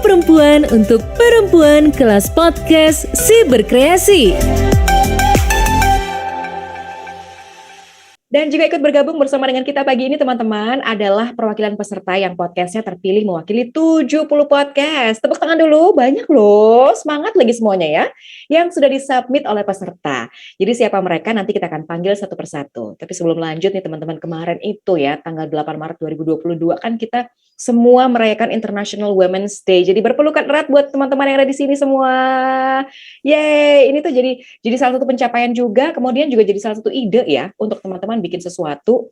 perempuan untuk perempuan kelas podcast Si Berkreasi. Dan juga ikut bergabung bersama dengan kita pagi ini teman-teman adalah perwakilan peserta yang podcastnya terpilih mewakili 70 podcast. Tepuk tangan dulu, banyak loh, semangat lagi semuanya ya. Yang sudah disubmit oleh peserta. Jadi siapa mereka nanti kita akan panggil satu persatu. Tapi sebelum lanjut nih teman-teman, kemarin itu ya tanggal 8 Maret 2022 kan kita semua merayakan International Women's Day. Jadi berpelukan erat buat teman-teman yang ada di sini semua. Yeay, ini tuh jadi salah satu pencapaian juga, kemudian juga jadi salah satu ide ya untuk teman-teman bikin sesuatu.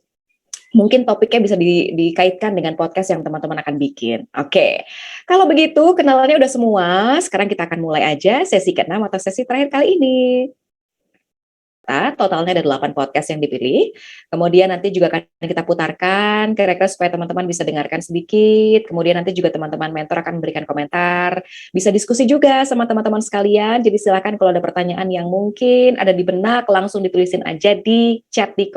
Mungkin topiknya bisa dikaitkan dengan podcast yang teman-teman akan bikin. Oke, kalau begitu kenalannya udah semua, sekarang kita akan mulai aja sesi ke-6 atau sesi terakhir kali ini. Totalnya ada 8 podcast yang dipilih. Kemudian nanti juga akan kita putarkan kira-kira supaya teman-teman bisa dengarkan sedikit. Kemudian nanti juga teman-teman mentor akan memberikan komentar. Bisa diskusi juga sama teman-teman sekalian. Jadi silakan kalau ada pertanyaan yang mungkin ada di benak, langsung ditulisin aja di chat di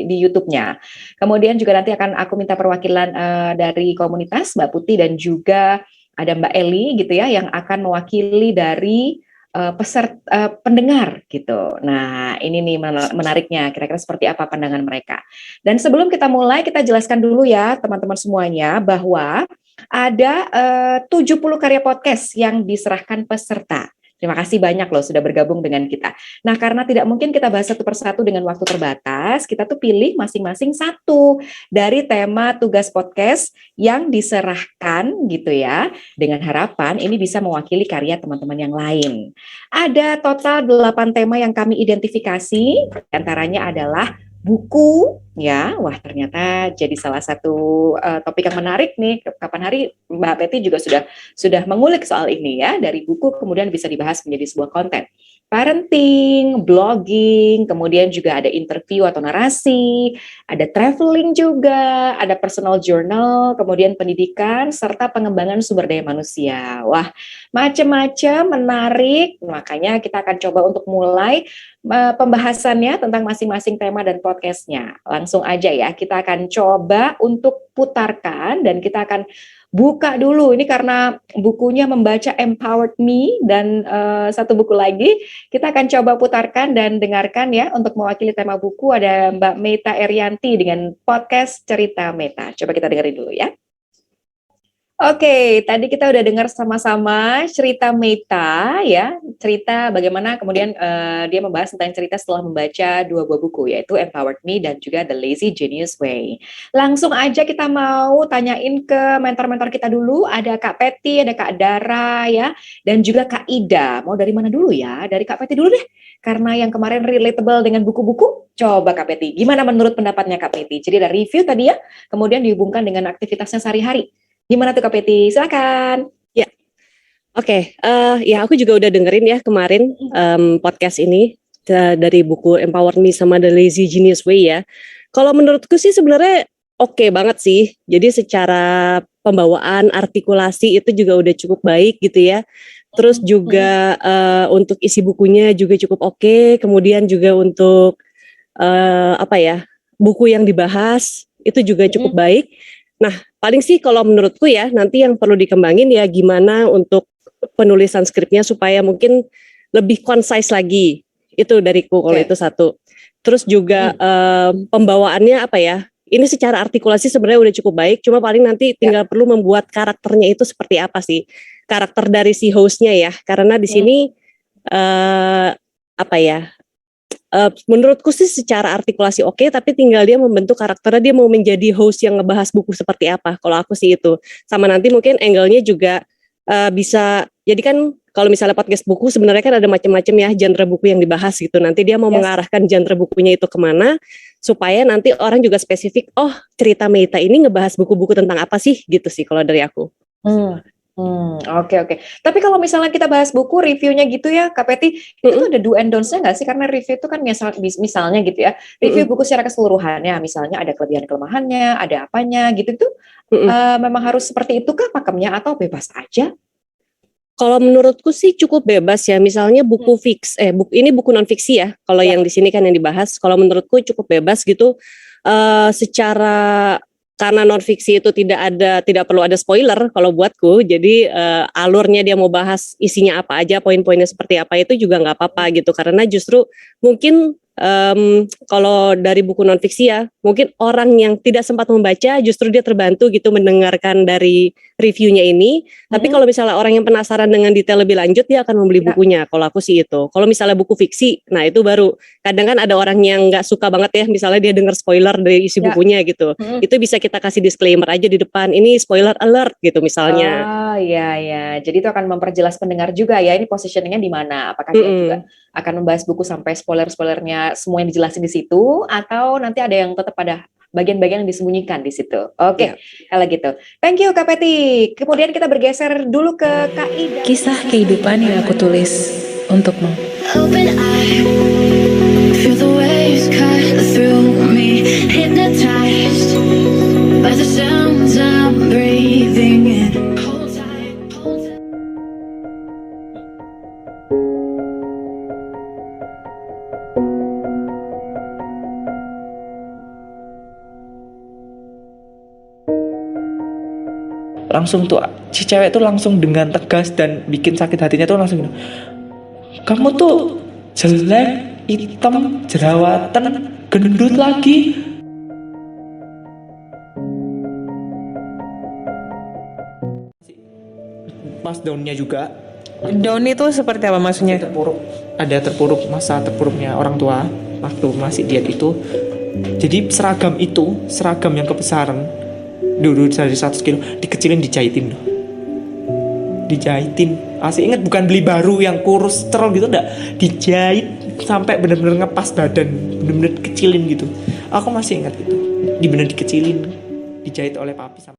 YouTube-nya. Kemudian juga nanti akan aku minta perwakilan dari komunitas Mbak Putih dan juga ada Mbak Eli gitu ya yang akan mewakili dari peserta pendengar gitu. Nah, ini nih menariknya, kira-kira seperti apa pandangan mereka. Dan sebelum kita mulai, kita jelaskan dulu ya teman-teman semuanya bahwa ada 70 karya podcast yang diserahkan peserta. Terima kasih banyak loh sudah bergabung dengan kita. Nah, karena tidak mungkin kita bahas satu persatu dengan waktu terbatas, kita tuh pilih masing-masing satu dari tema tugas podcast yang diserahkan gitu ya, dengan harapan ini bisa mewakili karya teman-teman yang lain. Ada total 8 tema yang kami identifikasi, antaranya adalah buku ya. Wah, ternyata jadi salah satu topik yang menarik nih. Kapan hari Mbak Peti juga sudah mengulik soal ini ya, dari buku kemudian bisa dibahas menjadi sebuah konten. Parenting, blogging, kemudian juga ada interview atau narasi, ada traveling juga, ada personal journal, kemudian pendidikan, serta pengembangan sumber daya manusia. Wah, macam-macam, menarik, makanya kita akan coba untuk mulai pembahasannya tentang masing-masing tema dan podcastnya. Langsung aja ya, kita akan coba untuk putarkan dan kita akan buka dulu. Ini karena bukunya membaca Empowered Me dan satu buku lagi. Kita akan coba putarkan dan dengarkan ya. Untuk mewakili tema buku ada Mbak Meta Erianti dengan podcast Cerita Meta. Coba kita dengerin dulu ya. Oke, tadi kita udah dengar sama-sama cerita Meta ya, cerita bagaimana kemudian dia membahas tentang cerita setelah membaca 2 buah buku, yaitu Empowered Me dan juga The Lazy Genius Way. Langsung aja kita mau tanyain ke mentor-mentor kita dulu, ada Kak Peti, ada Kak Dara ya, dan juga Kak Ida. Mau dari mana dulu ya? Dari Kak Peti dulu deh, karena yang kemarin relatable dengan buku-buku. Coba Kak Peti, gimana menurut pendapatnya Kak Peti? Jadi ada review tadi ya, kemudian dihubungkan dengan aktivitasnya sehari-hari. Gimana tuh Kak Peti? Silakan. Ya, oke. Ya aku juga udah dengerin ya kemarin podcast ini dari buku Empower Me sama The Lazy Genius Way ya. Kalau menurutku sih sebenarnya oke banget sih. Jadi secara pembawaan, artikulasi itu juga udah cukup baik gitu ya. Terus juga untuk isi bukunya juga cukup oke. Kemudian juga untuk buku yang dibahas itu juga cukup baik. Nah, paling sih kalau menurutku ya, nanti yang perlu dikembangin ya gimana untuk penulisan skripnya supaya mungkin lebih concise lagi. Itu dariku kalau itu satu. Terus juga pembawaannya ini secara artikulasi sebenarnya udah cukup baik, cuma paling nanti tinggal perlu membuat karakternya itu seperti apa sih. Karakter dari si hostnya ya, karena di sini menurutku sih secara artikulasi oke, tapi tinggal dia membentuk karakternya, dia mau menjadi host yang ngebahas buku seperti apa. Kalau aku sih itu. Sama nanti mungkin angle-nya juga bisa, jadi kan kalau misalnya podcast buku sebenarnya kan ada macam-macam ya genre buku yang dibahas gitu. Nanti dia mau mengarahkan genre bukunya itu kemana, supaya nanti orang juga spesifik, oh cerita Meta ini ngebahas buku-buku tentang apa sih gitu sih kalau dari aku. Oke. Tapi kalau misalnya kita bahas buku reviewnya gitu ya, Kak Peti, itu tuh ada do and don'ts-nya nggak sih? Karena review itu kan misalnya gitu ya, review buku secara keseluruhannya, misalnya ada kelebihan-kelemahannya, ada apanya gitu tuh, memang harus seperti itu kah pakemnya atau bebas aja? Kalau menurutku sih cukup bebas ya. Misalnya buku ini buku non fiksi ya. Kalau yang di sini kan yang dibahas, kalau menurutku cukup bebas gitu. Secara karena non-fiksi itu tidak perlu ada spoiler kalau buatku, jadi alurnya dia mau bahas isinya apa aja, poin-poinnya seperti apa itu juga nggak apa-apa gitu, karena justru mungkin kalau dari buku non-fiksi ya, mungkin orang yang tidak sempat membaca justru dia terbantu gitu mendengarkan dari reviewnya ini. Tapi kalau misalnya orang yang penasaran dengan detail lebih lanjut, dia akan membeli bukunya. Kalau aku sih itu. Kalau misalnya buku fiksi, nah itu baru. Kadang kan ada orang yang nggak suka banget ya, misalnya dia dengar spoiler dari isi bukunya gitu. Itu bisa kita kasih disclaimer aja di depan. Ini spoiler alert gitu misalnya. Iya. Jadi itu akan memperjelas pendengar juga ya, ini positioningnya di mana. Apakah dia juga akan membahas buku sampai spoiler-spoilernya semua yang dijelasin di situ, atau nanti ada yang tetap pada bagian-bagian yang disembunyikan di situ. Oke, kalau gitu. Thank you Kak Peti. Kemudian kita bergeser dulu ke Kak Ida. Kisah kehidupan yang aku tulis untukmu. Open eye, feel the waves cut through me, hypnotized by the sounds I'm breathing in. Hold tight, hold tight. Langsung tuh si cewek tuh langsung dengan tegas dan bikin sakit hatinya tuh langsung gini, kamu tuh jelek, hitam, jerawatan, gendut lagi. Pas downnya juga Down itu seperti apa maksudnya? terpuruk masa terpuruknya orang tua waktu masih diet itu. Jadi seragam yang kebesaran dulu dari 100 kilo dikecilin, dijahitin loh. Dijahitin. Masih ingat, bukan beli baru yang kurus terol gitu, enggak. Dijahit sampai benar-benar ngepas badan, benar-benar kecilin gitu. Aku masih ingat itu. Benar dikecilin, dijahit oleh papi sama.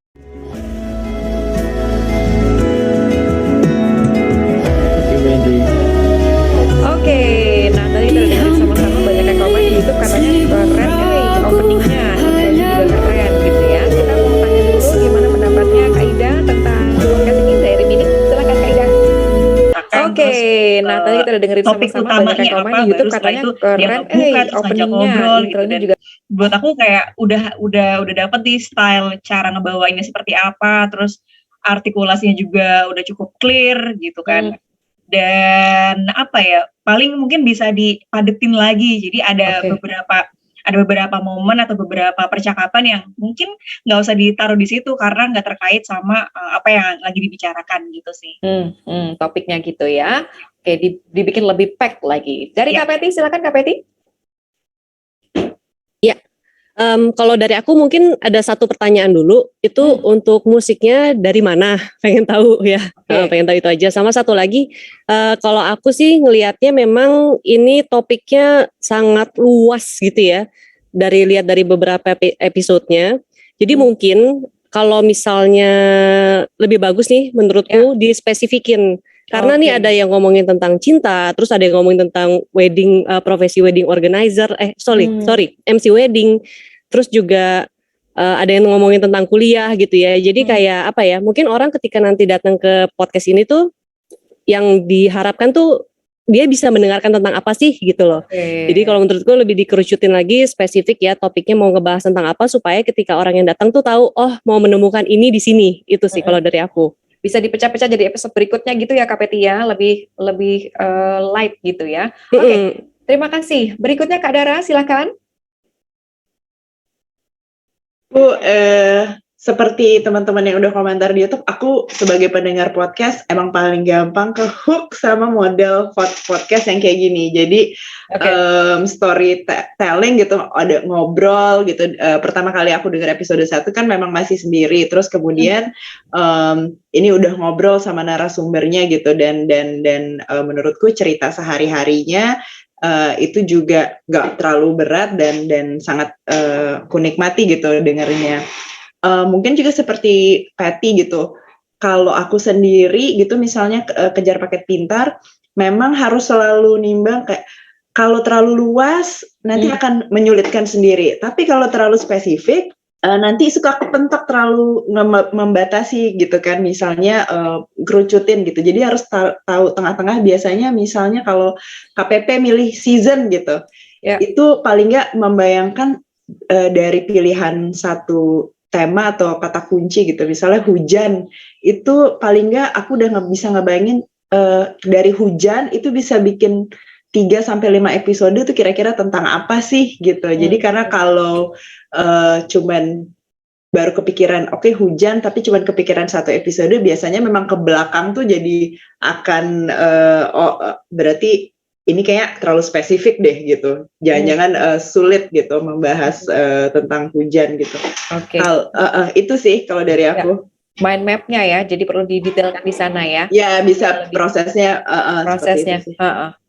Oke, nah tadi udah dengerin sama-sama banyak yang komen di YouTube katanya keren, openingnya intronya juga keren gitu ya. Kita mau tanya dulu gimana pendapatnya Kak Ida tentang podcast ini dari Minik. Silakan Kak Ida. Oke, nah tadi kita udah dengerin sama-sama banyak yang komen di YouTube katanya keren, openingnya intronya juga. Buat aku kayak udah dapet di style cara ngebawainnya seperti apa, terus artikulasinya juga udah cukup clear gitu kan. Dan apa ya, paling mungkin bisa dipadetin lagi. Jadi ada beberapa momen atau beberapa percakapan yang mungkin nggak usah ditaruh di situ karena nggak terkait sama apa yang lagi dibicarakan gitu sih. Topiknya gitu ya. Oke, dibikin lebih packed lagi. Dari Kak Peti, silakan Kak Peti. Kalau dari aku mungkin ada satu pertanyaan dulu, itu untuk musiknya dari mana? Pengen tahu ya, pengen tahu itu aja. Sama satu lagi, kalau aku sih ngelihatnya memang ini topiknya sangat luas gitu ya, lihat dari beberapa episodenya. Jadi mungkin kalau misalnya lebih bagus nih menurutku dispesifikin. Karena nih ada yang ngomongin tentang cinta, terus ada yang ngomongin tentang wedding, profesi wedding organizer, MC wedding. Terus juga ada yang ngomongin tentang kuliah gitu ya. Jadi kayak apa ya, mungkin orang ketika nanti datang ke podcast ini tuh yang diharapkan tuh dia bisa mendengarkan tentang apa sih gitu loh. Jadi kalau menurutku lebih dikerucutin lagi spesifik ya, topiknya mau ngebahas tentang apa supaya ketika orang yang datang tuh tahu, oh mau menemukan ini di sini. Itu sih kalau dari aku. Bisa dipecah-pecah jadi episode berikutnya gitu ya Kak Peti ya, lebih light gitu ya. Oke, terima kasih. Berikutnya Kak Dara, silakan. Bu, seperti teman-teman yang udah komentar di YouTube, aku sebagai pendengar podcast emang paling gampang ke hook sama model podcast yang kayak gini. Jadi storytelling gitu, ada ngobrol gitu. Pertama kali aku dengar episode 1 kan memang masih sendiri, terus kemudian ini udah ngobrol sama narasumbernya gitu, dan menurutku cerita sehari-harinya itu juga gak terlalu berat dan sangat kunikmati gitu dengarnya. Mungkin juga seperti Patty gitu, kalau aku sendiri gitu misalnya kejar paket pintar, memang harus selalu nimbang kayak kalau terlalu luas nanti akan menyulitkan sendiri, tapi kalau terlalu spesifik nanti suka kepentok, terlalu membatasi gitu kan, misalnya kerucutin gitu. Jadi harus tahu tengah-tengah. Biasanya misalnya kalau KPP milih season gitu, itu paling nggak membayangkan dari pilihan satu tema atau kata kunci gitu. Misalnya hujan, itu paling nggak aku udah bisa ngebayangin dari hujan itu bisa bikin 3-5 episode itu kira-kira tentang apa sih gitu. Jadi karena kalau cuman baru kepikiran oke, hujan tapi cuman kepikiran satu episode, biasanya memang ke belakang tuh jadi akan berarti ini kayak terlalu spesifik deh gitu. Jangan-jangan sulit gitu membahas tentang hujan gitu. Oke. Itu sih kalau dari aku. Mind map-nya ya, jadi perlu didetailkan di sana ya. Ya, bisa prosesnya. Prosesnya. Seperti itu sih.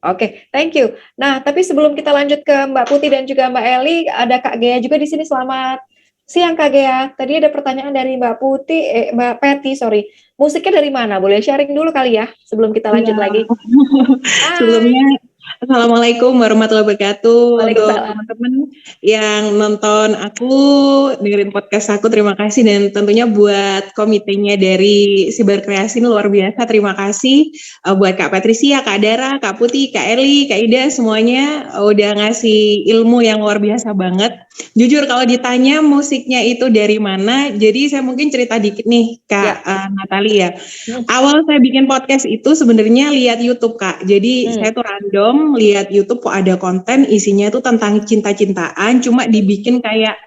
Oke, thank you. Nah, tapi sebelum kita lanjut ke Mbak Putih dan juga Mbak Eli, ada Kak Gea juga di sini. Selamat siang Kak Gea. Tadi ada pertanyaan dari Mbak Putih, Mbak Peti, sorry. Musiknya dari mana? Boleh sharing dulu kali ya, sebelum kita lanjut lagi. Sebelumnya, Assalamualaikum warahmatullahi wabarakatuh. Untuk Waalaikumsalam. teman-teman yang nonton aku, dengerin podcast aku, terima kasih. Dan tentunya buat komitenya dari Siber Kreasi, luar biasa, terima kasih. Buat Kak Patricia, Kak Dara, Kak Putih, Kak Eli, Kak Ida, semuanya udah ngasih ilmu yang luar biasa banget. Jujur kalau ditanya musiknya itu dari mana, jadi saya mungkin cerita dikit nih Kak Natalia. Awal saya bikin podcast itu sebenarnya lihat YouTube Kak. Jadi saya tuh random lihat YouTube kok ada konten isinya tuh tentang cinta-cintaan, cuma dibikin kayak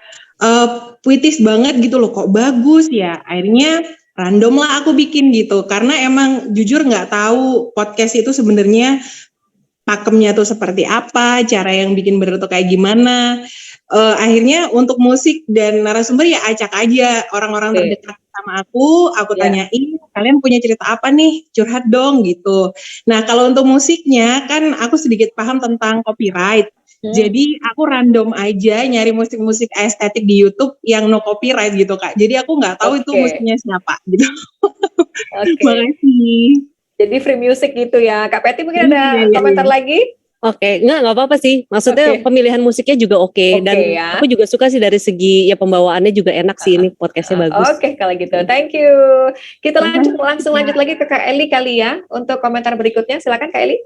puitis banget gitu loh, kok bagus ya. Akhirnya random lah aku bikin gitu, karena emang jujur nggak tahu podcast itu sebenarnya pakemnya tuh seperti apa, cara yang bikin bener tuh kayak gimana. Akhirnya untuk musik dan narasumber ya acak aja orang-orang terdekat sama aku tanyain, kalian punya cerita apa nih, curhat dong gitu. Nah kalau untuk musiknya kan aku sedikit paham tentang copyright. Jadi aku random aja nyari musik-musik estetik di YouTube yang no copyright gitu Kak. Jadi aku nggak tahu itu musiknya siapa gitu. Makasih. Jadi free music gitu ya. Kak Peti mungkin ada komentar lagi? Oke, enggak apa-apa sih. Maksudnya pemilihan musiknya juga oke. Dan aku juga suka sih dari segi ya pembawaannya juga enak sih, ini podcastnya bagus. Oke, kalau gitu. Thank you. Kita langsung lanjut lagi ke Kak Eli kali ya untuk komentar berikutnya. Silakan Kak Eli.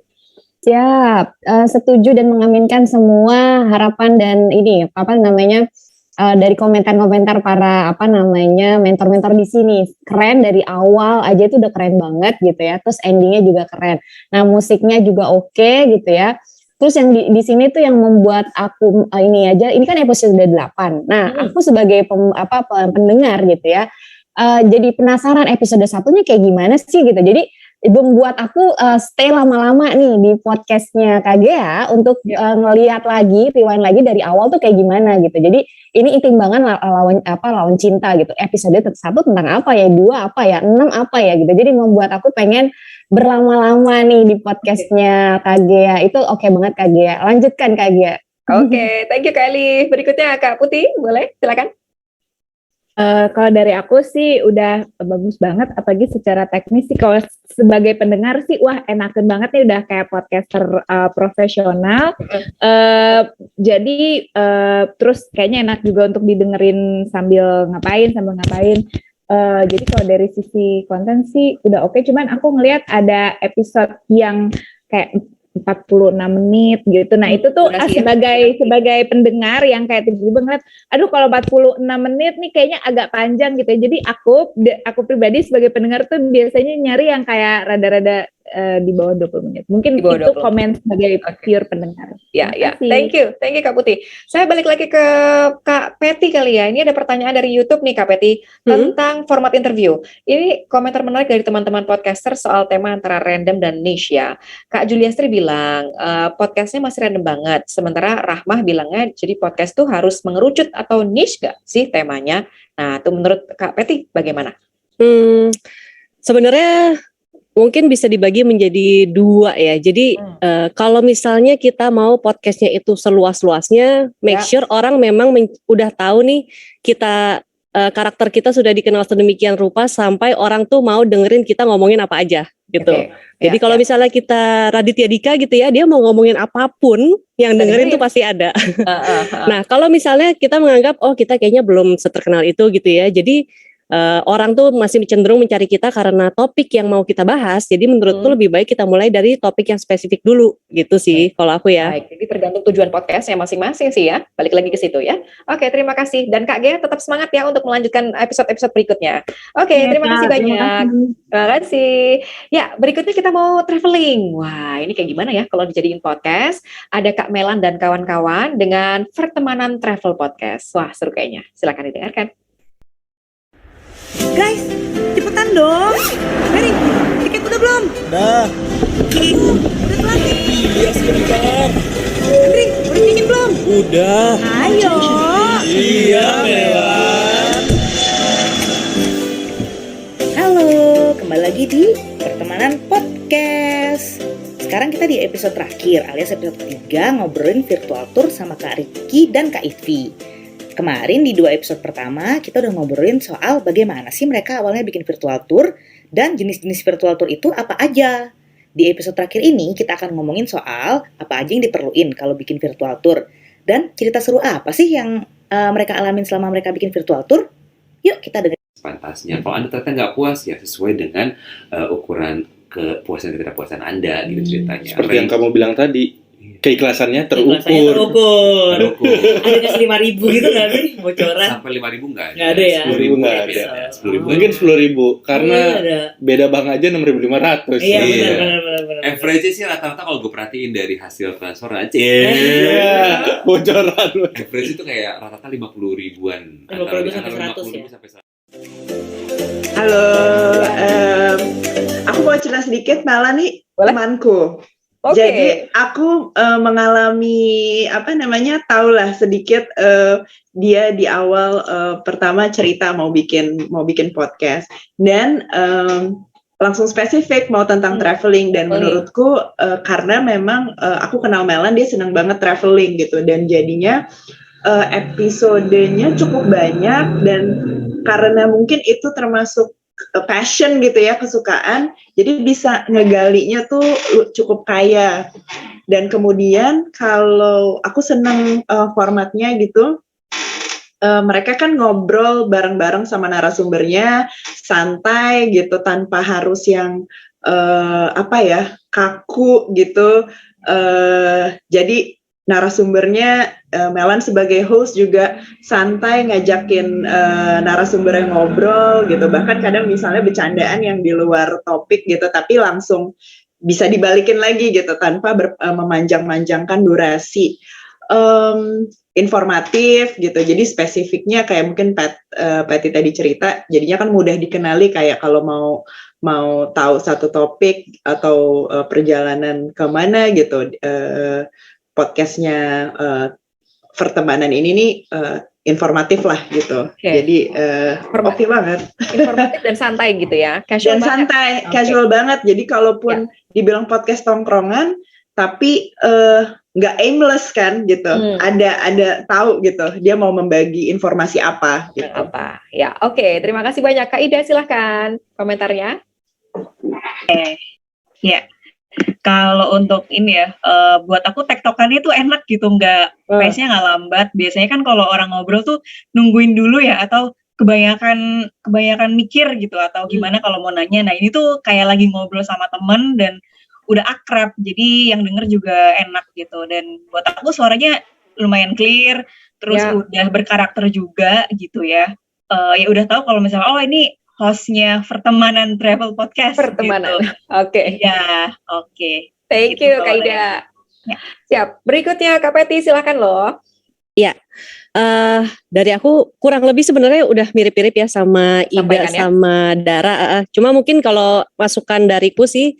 Siap, setuju dan mengaminkan semua harapan dan ini apa namanya dari komentar-komentar para mentor-mentor di sini. Keren dari awal aja itu udah keren banget gitu ya. Terus endingnya juga keren. Nah musiknya juga oke gitu ya. Terus yang di sini tuh yang membuat aku ini kan episode 8. Nah aku sebagai pendengar gitu ya. Jadi penasaran episode 1-nya kayak gimana sih gitu. Jadi membuat aku stay lama-lama nih di podcastnya Kak Gea untuk ngelihat lagi, rewind lagi dari awal tuh kayak gimana gitu. Jadi ini Intimbangan lawan cinta gitu. Episode 1 tentang apa ya, 2 apa ya, 6 apa ya gitu. Jadi membuat aku pengen berlama-lama nih di podcastnya Kak Gea. Itu oke banget Kak Gea. Lanjutkan Kak Gea. Oke, thank you Kak Eli. Berikutnya Kak Putih, boleh silakan. Kalau dari aku sih udah bagus banget, apalagi secara teknis sih kalau sebagai pendengar sih wah enakan banget nih, udah kayak podcaster profesional. Jadi terus kayaknya enak juga untuk didengerin sambil ngapain. Jadi kalau dari sisi konten sih udah oke, cuman aku ngelihat ada episode yang kayak 46 menit gitu. Nah itu tuh sebagai pendengar yang kayak tiba-tiba ngeliat, aduh kalau 46 menit nih kayaknya agak panjang gitu ya. Jadi aku pribadi sebagai pendengar tuh biasanya nyari yang kayak rada-rada di bawah 20 menit. Mungkin itu 20. Komen sebagai pure pendengar. Ya. Thank you Kak Putih. Saya balik lagi ke Kak Peti kali ya. Ini ada pertanyaan dari YouTube nih Kak Peti tentang format interview. Ini komentar menarik dari teman-teman podcaster soal tema antara random dan niche ya. Kak Juliastri bilang podcastnya masih random banget. Sementara Rahmah bilangnya jadi podcast tuh harus mengerucut atau niche gak sih temanya? Nah itu menurut Kak Peti bagaimana? Sebenarnya mungkin bisa dibagi menjadi 2 ya. Jadi kalau misalnya kita mau podcastnya itu seluas-luasnya, make sure orang memang udah tahu nih kita karakter kita sudah dikenal sedemikian rupa sampai orang tuh mau dengerin kita ngomongin apa aja gitu. Jadi kalau misalnya kita Raditya Dika gitu ya, dia mau ngomongin apapun yang dengerin tuh pasti ada. Nah kalau misalnya kita menganggap kita kayaknya belum seterkenal itu gitu ya. Jadi orang tuh masih cenderung mencari kita karena topik yang mau kita bahas. Jadi menurutku lebih baik kita mulai dari topik yang spesifik dulu gitu sih kalau aku ya. Baik, jadi tergantung tujuan podcastnya masing-masing sih ya. Balik lagi ke situ ya. Oke, terima kasih. Dan Kak Gea tetap semangat ya untuk melanjutkan episode-episode berikutnya. Oke, Iya, terima kasih Kak. Terima banyak. kasih. Terima kasih. Ya, berikutnya kita mau traveling. Wah, ini kayak gimana ya kalau dijadiin podcast? Ada Kak Melan dan kawan-kawan dengan Pertemanan Travel Podcast. Wah, seru kayaknya. Silakan didengarkan. Guys, cepetan dong. Mary, tiket udah belum? Udah. Udah telat nih. Iya sebentar. Andri, udah bikin belum? Udah. Ayo. Iya Melan. Halo, kembali lagi di Pertemanan Podcast. Sekarang kita di episode terakhir alias episode ketiga ngobrolin virtual tour sama Kak Ricky dan Kak Ivi. Kemarin di 2 episode pertama kita udah ngobrolin soal bagaimana sih mereka awalnya bikin virtual tour dan jenis-jenis virtual tour itu apa aja. Di episode terakhir ini kita akan ngomongin soal apa aja yang diperluin kalau bikin virtual tour dan cerita seru apa sih yang mereka alamin selama mereka bikin virtual tour. Yuk kita dengar. Pantasnya. Kalau Anda ternyata nggak puas ya sesuai dengan ukuran kepuasan dan ketidakpuasan Anda gitu ceritanya. Seperti yang kamu bilang tadi. Keikhlasannya terukur. Ada kasih 5.000 gitu nggak sih? Bocoran. Sampai 5.000 nggak ada. Nggak ada ya? 10.000 nggak ada. 10.000 Mungkin 10.000 karena ada. beda bank aja 6.500. Iya Iya. benar. Average sih rata-rata kalau gue perhatiin dari hasil transfer aja. Iya, bocoran. Average itu kayak rata-rata 50 ribuan. 50 ribu sampai 100 ya? sampai 100. Halo, aku mau cerita sedikit malah nih temanku. Oke. Jadi aku mengalami tahulah sedikit dia di awal pertama cerita mau bikin podcast dan langsung spesifik mau tentang traveling dan menurutku karena memang aku kenal Melan dia senang banget traveling gitu dan jadinya episodenya cukup banyak dan karena mungkin itu termasuk passion gitu ya, kesukaan, jadi bisa ngegalinya tuh cukup kaya. Dan kemudian kalau aku seneng formatnya gitu, mereka kan ngobrol bareng-bareng sama narasumbernya, santai gitu, tanpa harus yang kaku gitu. Jadi narasumbernya Melan sebagai host juga santai ngajakin narasumber yang ngobrol gitu, bahkan kadang misalnya bercandaan yang di luar topik gitu tapi langsung bisa dibalikin lagi gitu tanpa memanjang-manjangkan durasi. Informatif gitu, jadi spesifiknya kayak mungkin Patty tadi cerita, jadinya kan mudah dikenali kayak kalau mau tahu satu topik atau perjalanan kemana gitu. Podcastnya Pertemanan ini nih informatif lah gitu. Jadi oke banget. Informatif dan santai gitu ya. Casual dan banget. santai, casual banget. Jadi kalaupun dibilang podcast tongkrongan, tapi nggak aimless kan gitu. Ada tahu gitu. Dia mau membagi informasi apa gitu. Apa? Ya, oke. Terima kasih banyak Kak Ida. Silahkan komentarnya. Ya. Kalau untuk ini ya, buat aku tektokannya tuh enak gitu, pace-nya nggak lambat. Biasanya kan kalau orang ngobrol tuh nungguin dulu ya, atau kebanyakan mikir gitu, atau gimana kalau mau nanya. Nah ini tuh kayak lagi ngobrol sama temen dan udah akrab, jadi yang denger juga enak gitu. Dan buat aku suaranya lumayan clear, terus udah berkarakter juga gitu ya. Ya udah tahu kalau misalnya ini hostnya Pertemanan Travel Podcast. Pertemanan, gitu. Oke. Ya, oke. Thank Gitu you Kak boleh. Ida. Ya. Siap. Berikutnya Kak Peti, silakan loh. Ya, dari aku kurang lebih sebenarnya udah mirip-mirip ya sama Ida Sampaikan ya. sama Dara. Cuma mungkin kalau masukan dariku sih,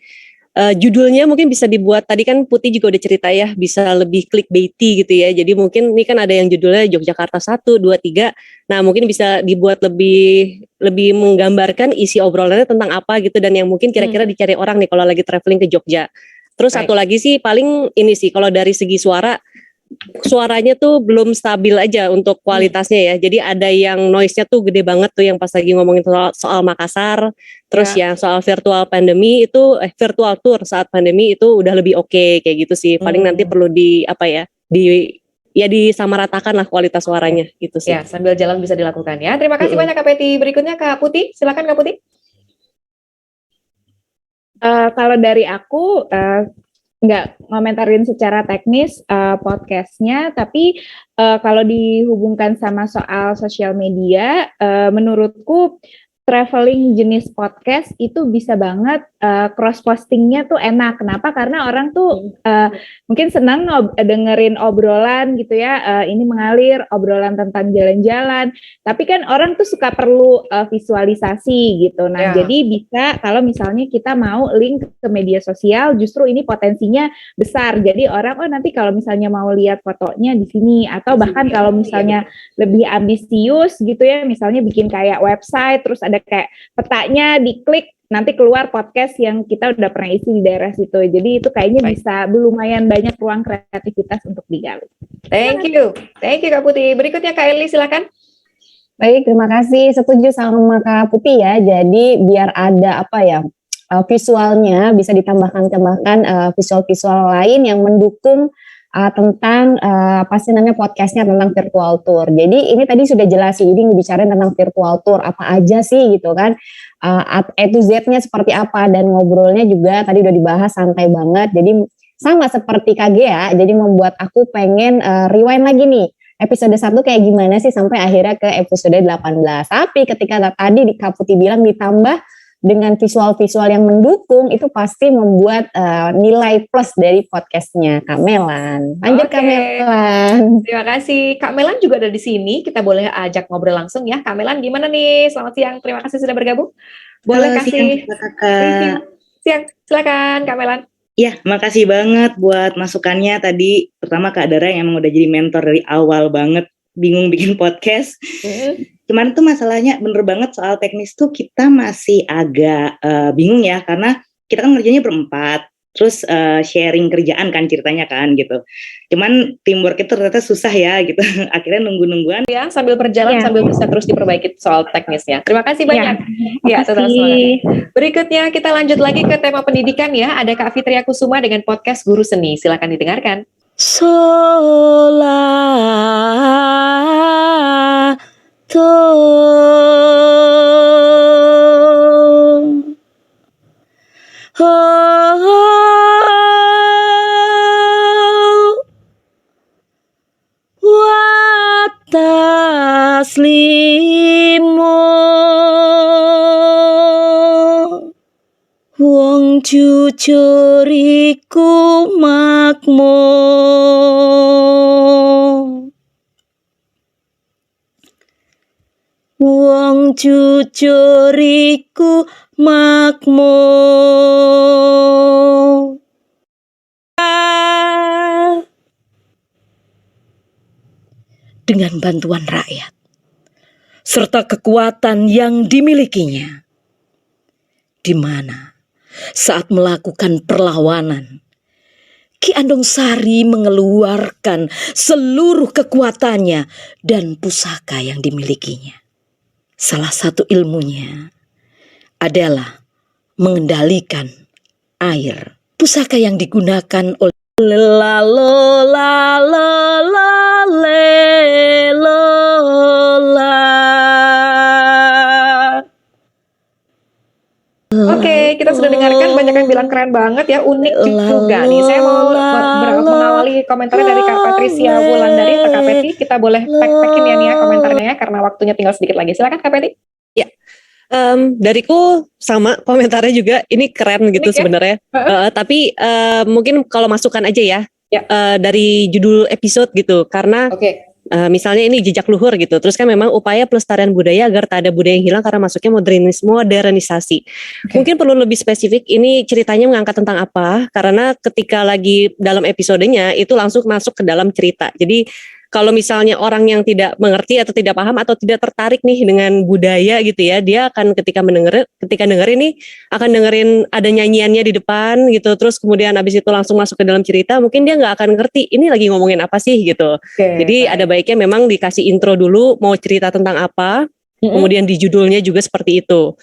judulnya mungkin bisa dibuat, tadi kan Putih juga udah cerita ya, bisa lebih clickbaity gitu ya. Jadi mungkin ini kan ada yang judulnya Yogyakarta 1, 2, 3. Nah mungkin bisa dibuat lebih menggambarkan isi obrolannya tentang apa gitu, dan yang mungkin kira-kira dicari orang nih kalau lagi traveling ke Jogja. Terus satu lagi sih paling ini sih, kalau dari segi suaranya tuh belum stabil aja untuk kualitasnya ya. Jadi ada yang noise-nya tuh gede banget tuh yang pas lagi ngomongin soal Makassar. Terus yang soal virtual pandemi itu virtual tour saat pandemi itu udah lebih oke kayak gitu sih. Paling nanti perlu ya disamaratakan lah kualitas suaranya gitu sih. Ya, sambil jalan bisa dilakukan ya. Terima kasih banyak Kak Peti. Berikutnya Kak Putih, silakan Kak Putih. Kalau dari aku nggak ngomentarin secara teknis podcastnya, tapi kalau dihubungkan sama soal sosial media, menurutku traveling jenis podcast itu bisa banget cross postingnya tuh enak. Kenapa? Karena orang tuh mungkin senang dengerin obrolan gitu ya. Ini mengalir obrolan tentang jalan-jalan. Tapi kan orang tuh suka perlu visualisasi gitu. Nah, jadi bisa kalau misalnya kita mau link ke media sosial, justru ini potensinya besar. Jadi orang nanti kalau misalnya mau lihat fotonya di sini, atau bahkan kalau misalnya lebih ambisius gitu ya, misalnya bikin kayak website terus ada kayak petanya, diklik nanti keluar podcast yang kita udah pernah isi di daerah situ. Jadi itu kayaknya bisa lumayan banyak ruang kreativitas untuk digali. Thank you Kak Putih. Berikutnya Kak Eli silakan. Baik, terima kasih. Setuju sama Kak Putih ya. Jadi biar ada visualnya bisa ditambahkan visual-visual lain yang mendukung tentang podcastnya tentang virtual tour. Jadi ini tadi sudah jelas sih, ini ngebicarain tentang virtual tour apa aja sih gitu kan, A to Z-nya seperti apa, dan ngobrolnya juga tadi udah dibahas santai banget. Jadi sama seperti KGA, jadi membuat aku pengen rewind lagi nih episode 1 kayak gimana sih sampai akhirnya ke episode 18. Tapi ketika tadi Kak Putih bilang ditambah dengan visual-visual yang mendukung, itu pasti membuat nilai plus dari podcastnya Kak Melan. Lanjut Kak Melan. Terima kasih. Kak Melan juga ada di sini. Kita boleh ajak ngobrol langsung ya. Kak Melan gimana nih? Selamat siang. Terima kasih sudah bergabung. Boleh kasih Kakak. Siang. Silakan Kak Melan. Ya, makasih banget buat masukannya tadi. Pertama Kak Dara yang emang udah jadi mentor dari awal banget, bingung bikin podcast. Cuman tuh masalahnya bener banget soal teknis tuh kita masih agak bingung ya, karena kita kan ngerjainnya berempat, terus sharing kerjaan kan ceritanya kan gitu. Cuman teamwork itu ternyata susah ya gitu. Akhirnya nunggu-nungguan. Ya, sambil berjalan sambil bisa terus diperbaiki soal teknisnya. Terima kasih banyak. Ya, tetap semangat. Berikutnya kita lanjut lagi ke tema pendidikan ya. Ada Kak Fitria Kusuma dengan podcast Guru Seni. Silakan didengarkan. Wong jujur iku makmur. Wong jujur iku makmur. Dengan bantuan rakyat serta kekuatan yang dimilikinya, di mana saat melakukan perlawanan, Ki Andong Sari mengeluarkan seluruh kekuatannya dan pusaka yang dimilikinya. Salah satu ilmunya adalah mengendalikan air. Pusaka yang digunakan oleh Oke, kita sudah dengarkan, banyak yang bilang keren banget ya, unik juga nih. Saya mau mengawali komentarnya dari Kak Patricia Wulandari atau Kak Peti. Kita boleh tek-tekin ya nih ya komentarnya ya, karena waktunya tinggal sedikit lagi. Silakan Kak Peti. Ya, dariku sama komentarnya juga, ini keren gitu sebenarnya. Tapi mungkin kalau masukan aja ya, dari judul episode gitu, karena misalnya ini jejak luhur gitu, terus kan memang upaya pelestarian budaya agar tak ada budaya yang hilang karena masuknya modernisasi. Mungkin perlu lebih spesifik, ini ceritanya mengangkat tentang apa, karena ketika lagi dalam episodenya itu langsung masuk ke dalam cerita. Jadi kalau misalnya orang yang tidak mengerti atau tidak paham atau tidak tertarik nih dengan budaya gitu ya, dia akan ketika denger ini akan dengerin ada nyanyiannya di depan gitu, terus kemudian abis itu langsung masuk ke dalam cerita, mungkin dia nggak akan ngerti ini lagi ngomongin apa sih gitu. Jadi ada baiknya memang dikasih intro dulu mau cerita tentang apa, kemudian di judulnya juga seperti itu.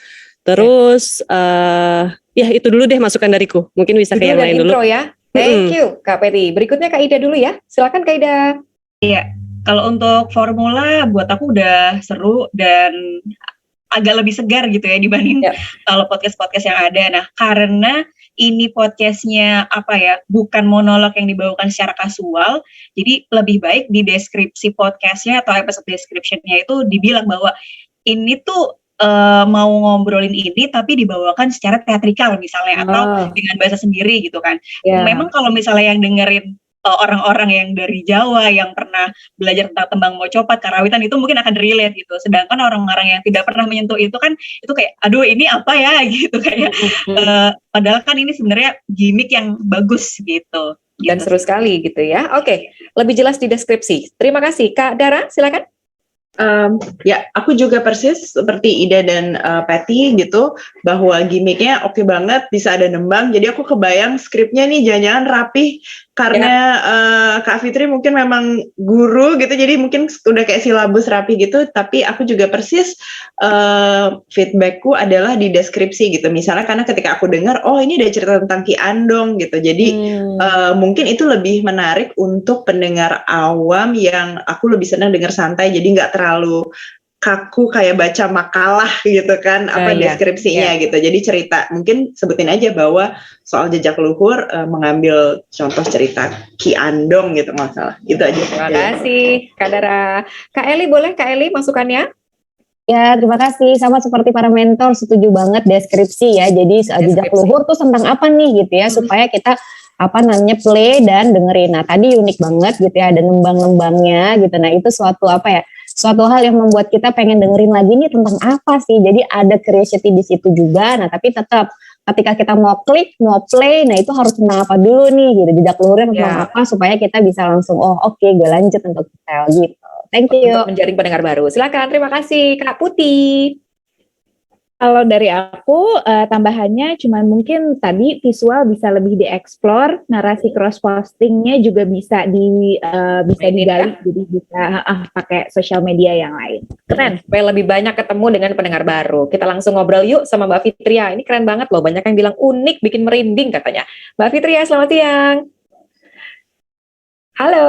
Terus ya itu dulu deh masukan dariku, mungkin bisa ke yang lain dulu. Intro ya. Thank you Kak Peti. Berikutnya Kak Ida dulu ya. Silakan Kak Ida. Iya, kalau untuk formula buat aku udah seru dan agak lebih segar gitu ya dibanding kalau podcast-podcast yang ada. Nah, karena ini podcastnya bukan monolog yang dibawakan secara kasual, jadi lebih baik di deskripsi podcastnya atau episode description-nya itu dibilang bahwa ini tuh mau ngobrolin ini tapi dibawakan secara teatrikal misalnya atau dengan bahasa sendiri gitu kan. Memang kalau misalnya yang dengerin orang-orang yang dari Jawa yang pernah belajar tentang tembang mocopat, karawitan itu mungkin akan relate gitu. Sedangkan orang-orang yang tidak pernah menyentuh itu kan itu kayak aduh ini apa ya gitu kayak padahal kan ini sebenarnya gimmick yang bagus gitu. Dan seru sekali gitu ya. Oke, lebih jelas di deskripsi. Terima kasih Kak Dara, silakan. Ya, aku juga persis seperti Ida dan Patty gitu, bahwa gimmicknya oke banget, bisa ada nembang. Jadi aku kebayang skripnya nih jangan-jangan rapih karena Kak Fitri mungkin memang guru gitu, jadi mungkin udah kayak silabus rapi gitu. Tapi aku juga persis feedbackku adalah di deskripsi gitu. Misalnya karena ketika aku dengar, oh ini ada cerita tentang Ki Andong gitu. Jadi mungkin itu lebih menarik untuk pendengar awam yang aku lebih senang dengar santai. Jadi nggak terlalu kaku kayak baca makalah gitu kan, deskripsinya gitu. Jadi cerita, mungkin sebutin aja bahwa soal jejak luhur mengambil contoh cerita Ki Andong gitu, nggak salah. Gitu aja. Terima kasih Kak Dara. Kak Eli, boleh Kak Eli masukannya? Ya, terima kasih. Sama seperti para mentor, setuju banget deskripsi ya. Jadi jejak luhur tuh tentang apa nih gitu ya, supaya kita play dan dengerin. Nah, tadi unik banget gitu ya, ada nembang-nembangnya gitu. Nah, itu suatu hal yang membuat kita pengen dengerin lagi nih tentang apa sih. Jadi ada curiosity di situ juga. Nah, tapi tetap ketika kita mau klik, mau play, nah itu harus tentang apa dulu nih gitu. Jejak luhurnya tentang apa supaya kita bisa langsung oke, gue lanjut untuk detail gitu. Thank you. Untuk menjaring pendengar baru. Silakan, terima kasih Kak Putih. Kalau dari aku tambahannya cuman mungkin tadi visual bisa lebih dieksplor, narasi cross postingnya juga bisa digali, jadi bisa pakai sosial media yang lain. Keren, supaya lebih banyak ketemu dengan pendengar baru. Kita langsung ngobrol yuk sama Mbak Fitria. Ini keren banget loh, banyak yang bilang unik, bikin merinding katanya. Mbak Fitria, selamat siang. Halo.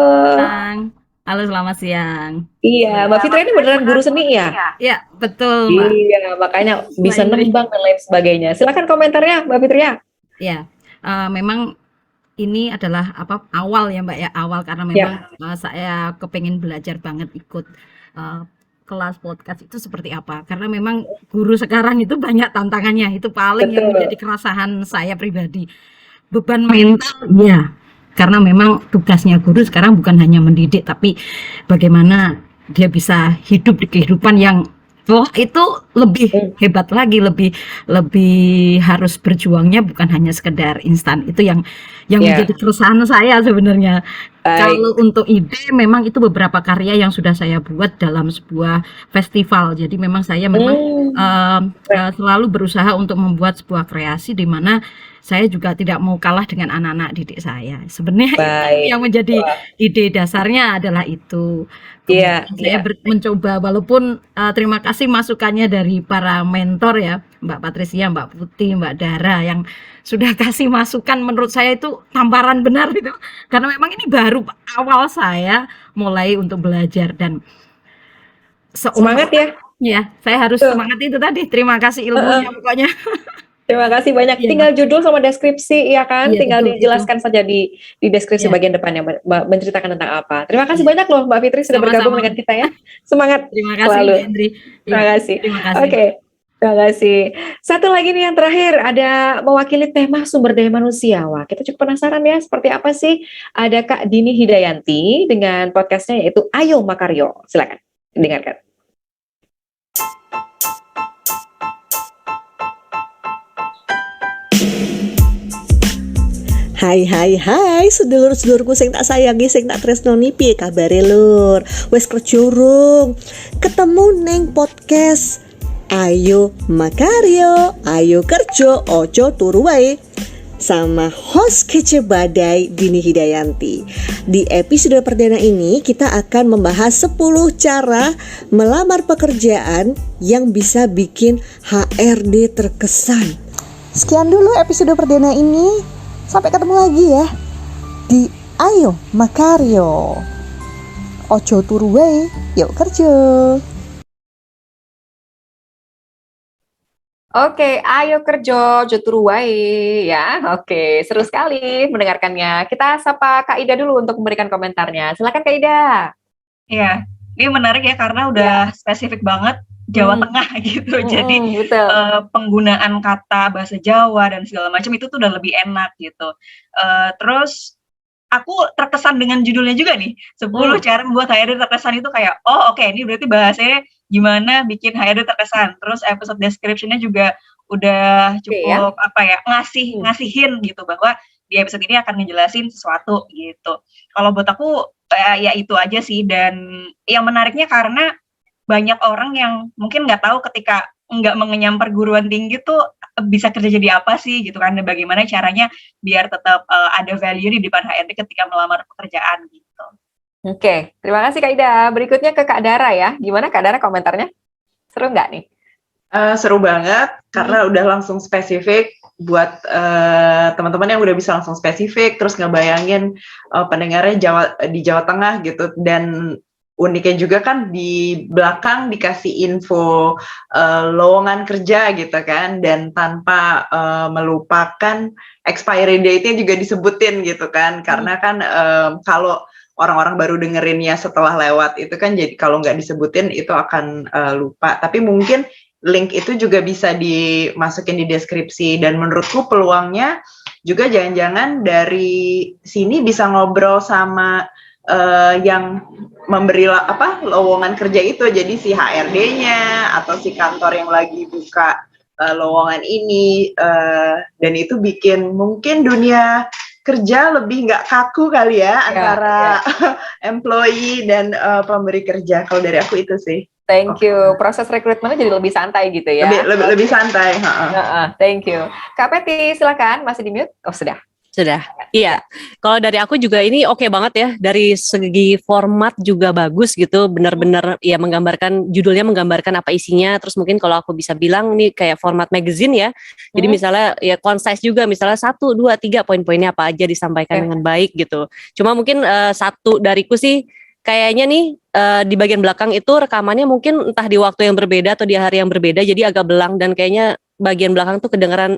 Halo, selamat siang. Iya, Mbak Fitria ini beneran guru seni ya? Iya, betul, Mbak. Iya, makanya bisa nembang dan lain sebagainya. Silakan komentarnya, Mbak Fitria. Iya, memang ini adalah awal ya, Mbak ya, awal karena memang saya kepengen belajar banget ikut kelas podcast itu seperti apa. Karena memang guru sekarang itu banyak tantangannya, itu paling yang menjadi keresahan saya pribadi. Beban mental, ya. Karena memang tugasnya guru sekarang bukan hanya mendidik, tapi bagaimana dia bisa hidup di kehidupan yang itu lebih hebat lagi, lebih harus berjuangnya bukan hanya sekedar instan. Itu yang menjadi keresahan saya sebenarnya. Kalau untuk ide, memang itu beberapa karya yang sudah saya buat dalam sebuah festival. Jadi memang saya selalu berusaha untuk membuat sebuah kreasi di mana saya juga tidak mau kalah dengan anak-anak didik saya. Sebenarnya itu yang menjadi ide dasarnya adalah itu. Saya mencoba, walaupun terima kasih masukannya dari para mentor ya, Mbak Patricia, Mbak Putih, Mbak Dara yang sudah kasih masukan, menurut saya itu tamparan benar itu. Karena memang ini baru awal saya mulai untuk belajar dan semangat ya. Ya, saya harus semangat itu tadi. Terima kasih ilmunya pokoknya. Terima kasih banyak. Tinggal judul sama deskripsi ya kan, tinggal dijelaskan saja di deskripsi bagian depannya menceritakan tentang apa. Terima kasih banyak loh Mbak Fitri sudah bergabung dengan kita ya. Semangat. Terima kasih selalu. Mbak Hendri. Terima kasih. Terima kasih. Oke. Terima kasih. Satu lagi nih yang terakhir, ada mewakili tema sumber daya manusia. Wah, kita cukup penasaran ya seperti apa sih. Ada Kak Dini Hidayanti dengan podcastnya yaitu Ayo Makaryo. Silakan dengarkan. Hai, sedulur-sedulurku sing tak sayangi, sing tak tresnoni, piye kabare lur? Wes kerja urung? Ketemu neng podcast Ayo Makaryo, ayo kerja, ojo turu wae. Sama host kece badai Dini Hidayanti. Di episode perdana ini kita akan membahas 10 cara melamar pekerjaan yang bisa bikin HRD terkesan. Sekian dulu episode perdana ini. Sampai ketemu lagi ya di Ayo Makaryo. Ojo turu wae, yuk kerja. Oke, ayo kerja, joturu wae ya. Oke, seru sekali mendengarkannya. Kita sapa Kak Ida dulu untuk memberikan komentarnya. Silakan Kak Ida. Iya, ini menarik ya karena udah spesifik banget Jawa Tengah gitu. Jadi betul. Penggunaan kata bahasa Jawa dan segala macam itu tuh udah lebih enak gitu. Terus aku terkesan dengan judulnya juga nih. 10 cara membuat HRD terkesan itu kayak, oh oke, ini berarti bahasanya gimana bikin HRD terkesan. Terus episode description-nya juga udah cukup ngasihin gitu bahwa di episode ini akan ngejelasin sesuatu gitu. Kalau buat aku ya itu aja sih, dan yang menariknya karena banyak orang yang mungkin nggak tahu ketika nggak mengenyam perguruan tinggi tuh bisa kerja jadi apa sih gitu kan, dan bagaimana caranya biar tetap ada value di depan HRD ketika melamar pekerjaan gitu. Oke, terima kasih Kak Ida. Berikutnya ke Kak Dara ya. Gimana Kak Dara komentarnya? Seru nggak nih? Seru banget karena udah langsung spesifik buat teman-teman yang udah bisa langsung spesifik, terus ngebayangin pendengarnya di Jawa Tengah gitu, dan uniknya juga kan di belakang dikasih info lowongan kerja gitu kan, dan tanpa melupakan expiry date-nya juga disebutin gitu kan, karena kan kalau orang-orang baru dengerinnya setelah lewat itu kan, jadi kalau nggak disebutin itu akan lupa. Tapi mungkin link itu juga bisa dimasukin di deskripsi, dan menurutku peluangnya juga jangan-jangan dari sini bisa ngobrol sama yang memberi lowongan kerja itu, jadi si HRD-nya atau si kantor yang lagi buka lowongan ini, dan itu bikin mungkin dunia kerja lebih nggak kaku kali ya antara employee dan pemberi kerja. Kalau dari aku itu sih. Thank you. Proses rekrutmennya jadi lebih santai gitu ya. Lebih santai. Thank you. Kak Peti, silakan. Masih di mute? Oh, sudah. Sudah. Iya. Kalau dari aku juga ini oke banget ya. Dari segi format juga bagus gitu. Benar-benar ya menggambarkan, judulnya menggambarkan apa isinya. Terus mungkin kalau aku bisa bilang ini kayak format magazine ya. Jadi misalnya ya concise juga. Misalnya 1, 2, 3 poin-poinnya apa aja disampaikan dengan baik gitu. Cuma mungkin satu dariku sih kayaknya nih di bagian belakang itu rekamannya mungkin entah di waktu yang berbeda atau di hari yang berbeda. Jadi agak belang, dan kayaknya bagian belakang tuh kedengeran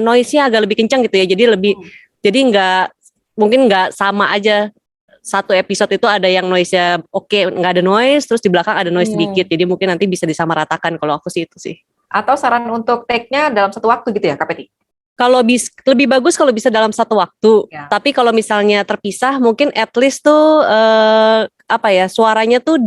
noise-nya agak lebih kencang gitu ya. Jadi lebih jadi mungkin nggak sama aja, satu episode itu ada yang noise-nya nggak ada noise, terus di belakang ada noise sedikit, jadi mungkin nanti bisa disamaratakan. Kalau aku sih itu sih. Atau saran untuk take-nya dalam satu waktu gitu ya Kak Peti? Kalau lebih bagus kalau bisa dalam satu waktu, tapi kalau misalnya terpisah mungkin at least tuh suaranya tuh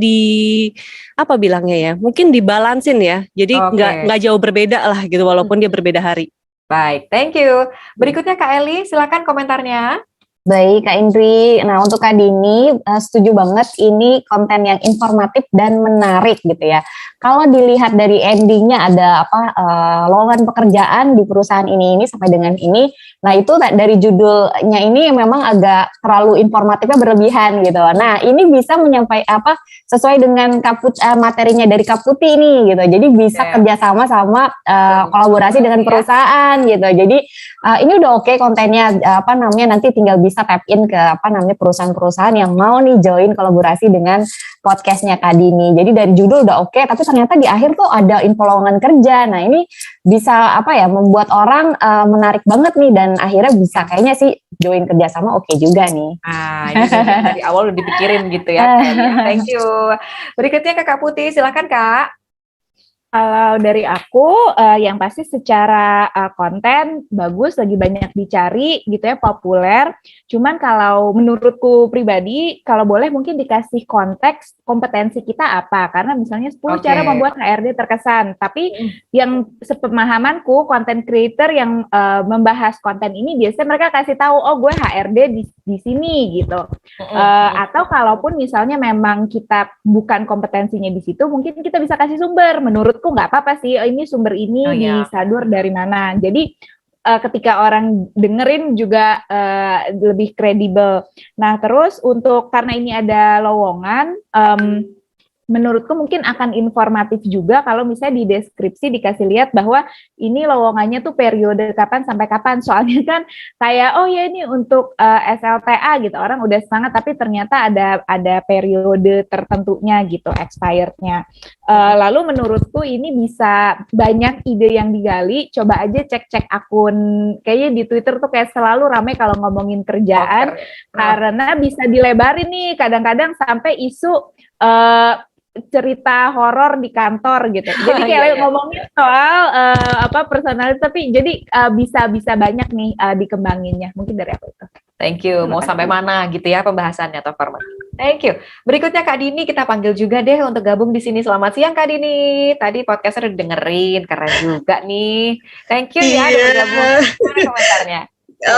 mungkin dibalansin ya, jadi nggak jauh berbeda lah gitu, walaupun dia berbeda hari. Baik, thank you. Berikutnya Kak Eli, silakan komentarnya. Baik Kak Indri, nah untuk Kak Dini setuju banget, ini konten yang informatif dan menarik gitu ya. Kalau dilihat dari endingnya ada lowongan pekerjaan di perusahaan ini sampai dengan ini, nah itu dari judulnya ini memang agak terlalu informatifnya berlebihan gitu. Nah ini bisa menyampaikan sesuai dengan materinya dari Kak Putih ini gitu. Jadi bisa kerjasama sama kolaborasi dengan perusahaan gitu. Jadi ini udah oke kontennya, nanti tinggal bisa tap in ke perusahaan-perusahaan yang mau nih join kolaborasi dengan podcastnya Kak Dini. Jadi dari judul udah oke, tapi ternyata di akhir tuh ada info lowongan kerja. Nah ini bisa membuat orang menarik banget nih, dan akhirnya bisa kayaknya sih join kerjasama oke juga nih. Ini dari awal udah dipikirin gitu ya. Thank you. Berikutnya ke Kak Putih, silakan Kak. Kalau dari aku, yang pasti secara konten bagus, lagi banyak dicari gitu ya, populer. Cuman kalau menurutku pribadi, kalau boleh mungkin dikasih konteks kompetensi kita apa. Karena misalnya 10 cara membuat HRD terkesan. Tapi yang sepemahamanku, konten creator yang membahas konten ini biasanya mereka kasih tahu, oh gue HRD di sini gitu. Atau kalaupun misalnya memang kita bukan kompetensinya di situ, mungkin kita bisa kasih sumber. Menurutku nggak apa-apa sih, ini sumber ini disadur dari mana. Jadi ketika orang dengerin juga lebih kredibel. Nah terus karena ini ada lowongan, menurutku mungkin akan informatif juga kalau misalnya di deskripsi dikasih lihat bahwa ini lowongannya tuh periode kapan sampai kapan. Soalnya kan kayak oh ya ini untuk SLTA gitu, orang udah semangat tapi ternyata ada periode tertentunya gitu expirednya. Lalu menurutku ini bisa banyak ide yang digali. Coba aja cek akun, kayaknya di Twitter tuh kayak selalu rame kalau ngomongin kerjaan, karena bisa dilebarin nih kadang-kadang sampai isu cerita horor di kantor gitu. Jadi kayak ngomongin soal personality, tapi jadi bisa banyak nih dikembanginnya. Mungkin dari aku itu. Thank you. Mau sampai mana gitu ya pembahasannya atau format. Thank you. Berikutnya Kak Dini kita panggil juga deh untuk gabung di sini. Selamat siang Kak Dini. Tadi podcastnya udah dengerin, keren juga nih. Thank you ya udah bergabung. Gimana komentarnya?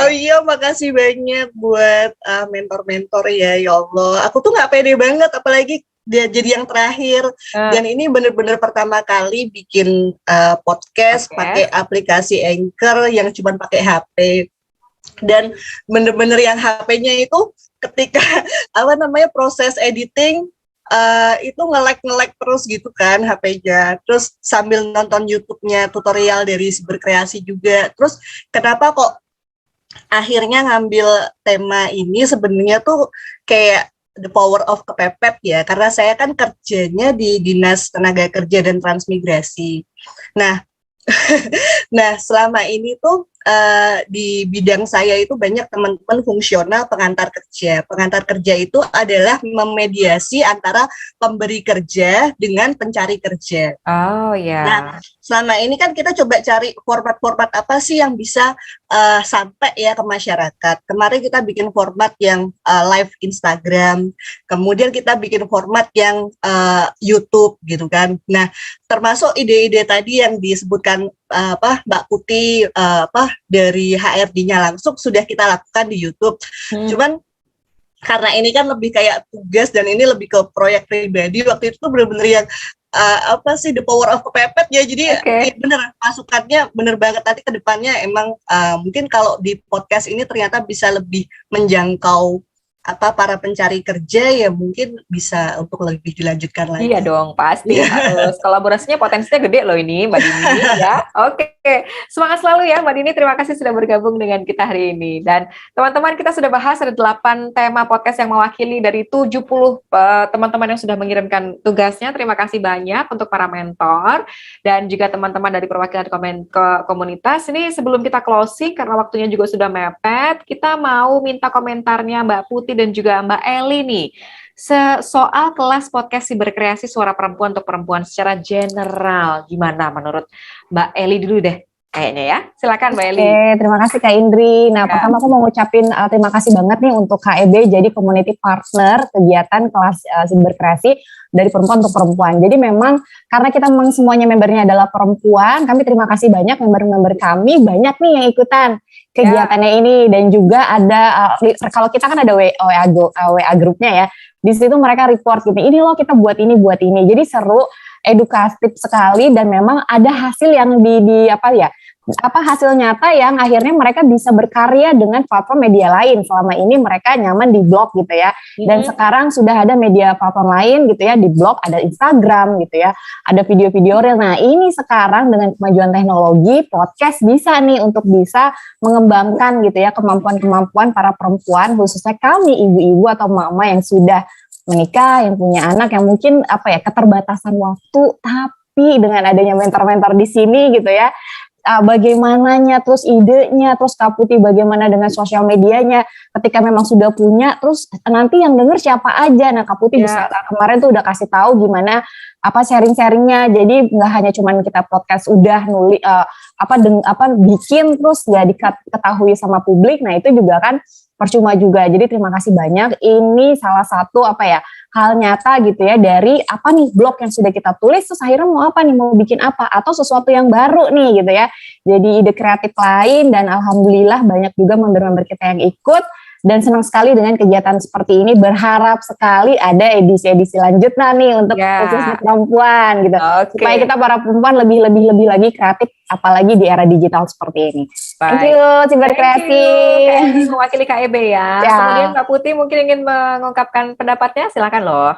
Oh iya, makasih banyak buat mentor-mentor ya Allah. Aku tuh nggak pede banget, apalagi dia jadi yang terakhir. Dan ini bener-bener pertama kali bikin podcast pakai aplikasi Anchor yang cuma pakai HP. Dan bener-bener yang HP-nya itu ketika proses editing itu nge-lag terus gitu kan HP-nya. Terus sambil nonton YouTube-nya tutorial dari Siberkreasi juga. Terus kenapa kok akhirnya ngambil tema ini sebenarnya tuh kayak the power of kepepet ya, karena saya kan kerjanya di Dinas Tenaga Kerja dan Transmigrasi. Nah, selama ini tuh di bidang saya itu banyak teman-teman fungsional pengantar kerja. Pengantar kerja itu adalah memediasi antara pemberi kerja dengan pencari kerja. Oh ya. Nah, selama ini kan kita coba cari format-format apa sih yang bisa sampai ya ke masyarakat. Kemarin kita bikin format yang live Instagram, kemudian kita bikin format yang YouTube gitu kan. Nah, termasuk ide-ide tadi yang disebutkan Mbak Putih dari HRD-nya langsung sudah kita lakukan di YouTube. Cuman karena ini kan lebih kayak tugas dan ini lebih ke proyek pribadi, waktu itu tuh benar-benar yang the power of kepepet ya. Jadi bener masukannya bener banget. Nanti ke depannya emang mungkin kalau di podcast ini ternyata bisa lebih menjangkau para pencari kerja ya, mungkin bisa untuk lebih dilanjutkan lagi. Iya dong, pasti harus. Kolaborasinya potensinya gede loh ini Mbak Dini ya. Oke, semangat selalu ya Mbak Dini. Terima kasih sudah bergabung dengan kita hari ini. Dan teman-teman, kita sudah bahas ada 8 tema podcast yang mewakili dari 70 teman-teman yang sudah mengirimkan tugasnya. Terima kasih banyak untuk para mentor dan juga teman-teman dari perwakilan komunitas. Ini sebelum kita closing karena waktunya juga sudah mepet, kita mau minta komentarnya Mbak Putih dan juga Mbak Eli nih soal kelas podcast Siberkreasi Suara Perempuan untuk Perempuan secara general. Gimana menurut Mbak Eli dulu deh kayaknya ya. Silakan Mbak Eli. Oke, terima kasih Kak Indri. Nah, pertama aku mau ngucapin terima kasih banget nih untuk KEB jadi community partner kegiatan kelas Siberkreasi dari perempuan untuk perempuan. Jadi memang karena kita memang semuanya membernya adalah perempuan, kami terima kasih banyak member-member kami banyak nih yang ikutan kegiatannya ini. Dan juga ada kalau kita kan ada WA grupnya ya. Di situ mereka report gitu. Ini loh kita buat ini. Jadi seru, edukatif sekali dan memang ada hasil yang hasil nyata yang akhirnya mereka bisa berkarya dengan platform media lain. Selama ini mereka nyaman di blog gitu ya. Dan sekarang sudah ada media platform lain gitu ya, di blog ada Instagram gitu ya. Ada video-video real. Nah, ini sekarang dengan kemajuan teknologi, podcast bisa nih untuk bisa mengembangkan gitu ya kemampuan-kemampuan para perempuan, khususnya kami ibu-ibu atau mama yang sudah menikah, yang punya anak, yang mungkin keterbatasan waktu, tapi dengan adanya mentor-mentor di sini gitu ya, bagaimananya, terus idenya, terus Kak Putih bagaimana dengan sosial medianya, ketika memang sudah punya, terus nanti yang denger siapa aja. Nah, Kak Putih bisa kemarin tuh udah kasih tahu gimana sharing-sharingnya. Jadi nggak hanya cuman kita podcast udah nulis bikin terus ya diketahui sama publik. Nah, itu juga kan percuma juga. Jadi terima kasih banyak. Ini salah satu hal nyata gitu ya dari blog yang sudah kita tulis, terus akhirnya mau bikin apa atau sesuatu yang baru nih gitu ya. Jadi ide kreatif lain dan alhamdulillah banyak juga member-member kita yang ikut. Dan senang sekali dengan kegiatan seperti ini, berharap sekali ada edisi-edisi lanjutnya nih untuk khusus perempuan gitu. Supaya kita para perempuan lebih lagi kreatif, apalagi di era digital seperti ini. Thank you, Siberkreasi. Mewakili KEB ya. Kemudian Mbak Putih mungkin ingin mengungkapkan pendapatnya, silakan loh.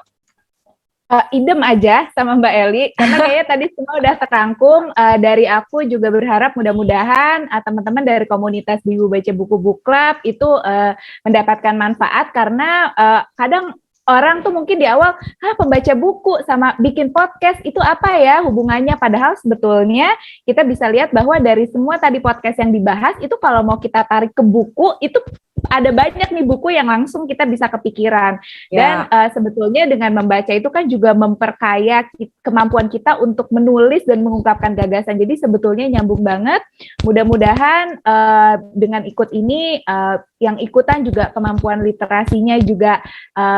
idem aja sama Mbak Eli, karena kayaknya tadi semua udah terangkum. Dari aku juga berharap mudah-mudahan teman-teman dari komunitas Ibu Baca Buku Book Club itu mendapatkan manfaat, karena kadang orang tuh mungkin di awal, pembaca buku sama bikin podcast itu apa ya hubungannya? Padahal sebetulnya kita bisa lihat bahwa dari semua tadi podcast yang dibahas itu kalau mau kita tarik ke buku itu ada banyak nih buku yang langsung kita bisa kepikiran. Dan sebetulnya dengan membaca itu kan juga memperkaya kemampuan kita untuk menulis dan mengungkapkan gagasan. Jadi sebetulnya nyambung banget. Mudah-mudahan dengan ikut ini yang ikutan juga kemampuan literasinya juga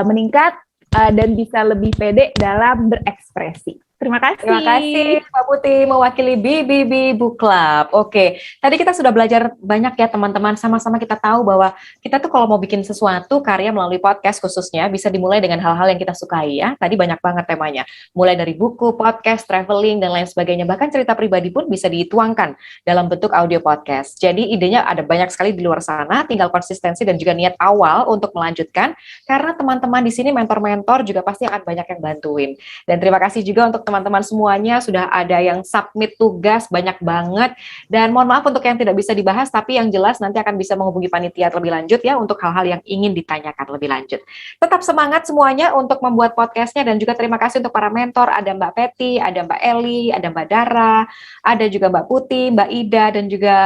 meningkat dan bisa lebih pede dalam berekspresi. Terima kasih. Terima kasih Mbak Putih mewakili BBB Book Club. Oke, tadi kita sudah belajar banyak ya teman-teman. Sama-sama kita tahu bahwa kita tuh kalau mau bikin sesuatu karya melalui podcast khususnya bisa dimulai dengan hal-hal yang kita sukai ya. Tadi banyak banget temanya. Mulai dari buku, podcast, traveling dan lain sebagainya. Bahkan cerita pribadi pun bisa dituangkan dalam bentuk audio podcast. Jadi idenya ada banyak sekali di luar sana. Tinggal konsistensi dan juga niat awal untuk melanjutkan. Karena teman-teman di sini mentor-mentor juga pasti akan banyak yang bantuin. Dan terima kasih juga untuk teman-teman semuanya, sudah ada yang submit tugas banyak banget, dan mohon maaf untuk yang tidak bisa dibahas, tapi yang jelas nanti akan bisa menghubungi panitia lebih lanjut ya untuk hal-hal yang ingin ditanyakan lebih lanjut. Tetap semangat semuanya untuk membuat podcastnya, dan juga terima kasih untuk para mentor, ada Mbak Peti, ada Mbak Eli, ada Mbak Dara, ada juga Mbak Putih, Mbak Ida, dan juga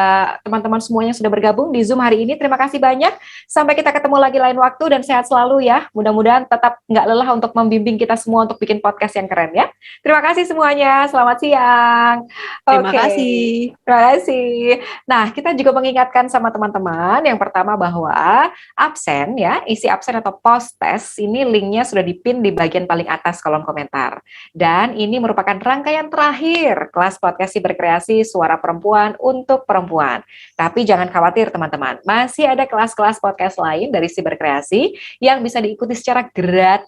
teman-teman semuanya sudah bergabung di Zoom hari ini. Terima kasih banyak, sampai kita ketemu lagi lain waktu, dan sehat selalu ya, mudah-mudahan tetap nggak lelah untuk membimbing kita semua untuk bikin podcast yang keren ya. Terima kasih semuanya, selamat siang. Terima Oke. kasih. Terima kasih. Nah, kita juga mengingatkan sama teman-teman, yang pertama bahwa absen ya, isi absen atau post test, ini linknya sudah dipin di bagian paling atas kolom komentar. Dan ini merupakan rangkaian terakhir kelas podcast Siberkreasi Suara Perempuan untuk Perempuan. Tapi jangan khawatir teman-teman, masih ada kelas-kelas podcast lain dari Siberkreasi yang bisa diikuti secara gratis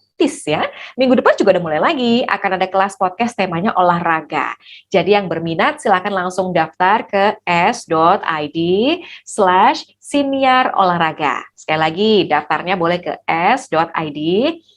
ya. Minggu depan juga udah mulai lagi, akan ada kelas podcast temanya olahraga. Jadi yang berminat silakan langsung daftar ke s.id/siniar olahraga. Sekali lagi daftarnya boleh ke s.id/siniar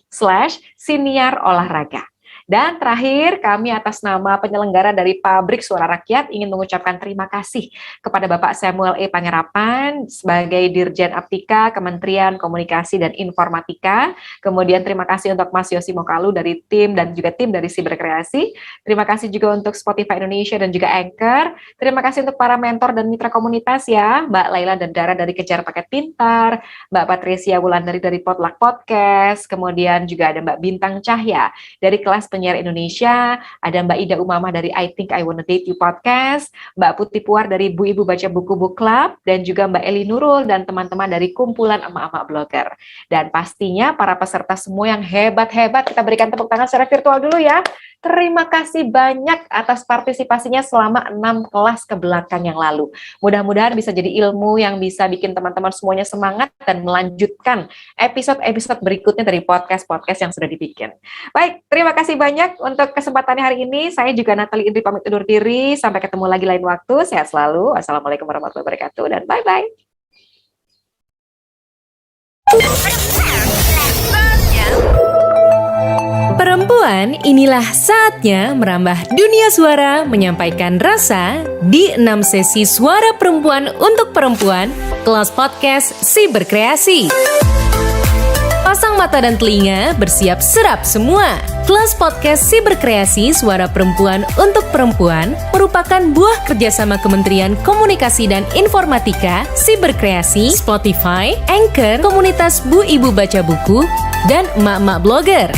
olahraga. Dan terakhir, kami atas nama penyelenggara dari Pabrik Suara Rakyat ingin mengucapkan terima kasih kepada Bapak Samuel E. Pangerapan sebagai Dirjen Aptika Kementerian Komunikasi dan Informatika. Kemudian terima kasih untuk Mas Yosi Mokalu dari tim dan juga tim dari Siberkreasi. Terima kasih juga untuk Spotify Indonesia dan juga Anchor. Terima kasih untuk para mentor dan mitra komunitas ya, Mbak Laila dan Dara dari Kejar Paket Pintar, Mbak Patricia Wulandari dari Potluck Podcast, kemudian juga ada Mbak Bintang Cahya dari Kelas Penyiar Indonesia, ada Mbak Ida Umamah dari I Think I Wanna Date You Podcast, Mbak Putih Puar dari Bu Ibu Baca Buku Book Club, dan juga Mbak Eli Nurul dan teman-teman dari kumpulan emak-emak blogger. Dan pastinya para peserta semua yang hebat-hebat, kita berikan tepuk tangan secara virtual dulu ya. Terima kasih banyak atas partisipasinya selama 6 kelas ke belakang yang lalu. Mudah-mudahan bisa jadi ilmu yang bisa bikin teman-teman semuanya semangat dan melanjutkan episode-episode berikutnya dari podcast-podcast yang sudah dibikin. Baik, terima kasih banyak untuk kesempatannya hari ini. Saya juga Natali Indri pamit undur diri. Sampai ketemu lagi lain waktu. Sehat selalu. Wassalamualaikum warahmatullahi wabarakatuh dan bye-bye. Perempuan, inilah saatnya merambah dunia suara, menyampaikan rasa di 6 sesi suara perempuan untuk perempuan, kelas podcast Siberkreasi. Pasang mata dan telinga, bersiap serap semua. Kelas podcast Siberkreasi Suara Perempuan untuk Perempuan merupakan buah kerjasama Kementerian Komunikasi dan Informatika, Siberkreasi, Spotify, Anchor, komunitas Bu Ibu Baca Buku, dan emak-emak blogger.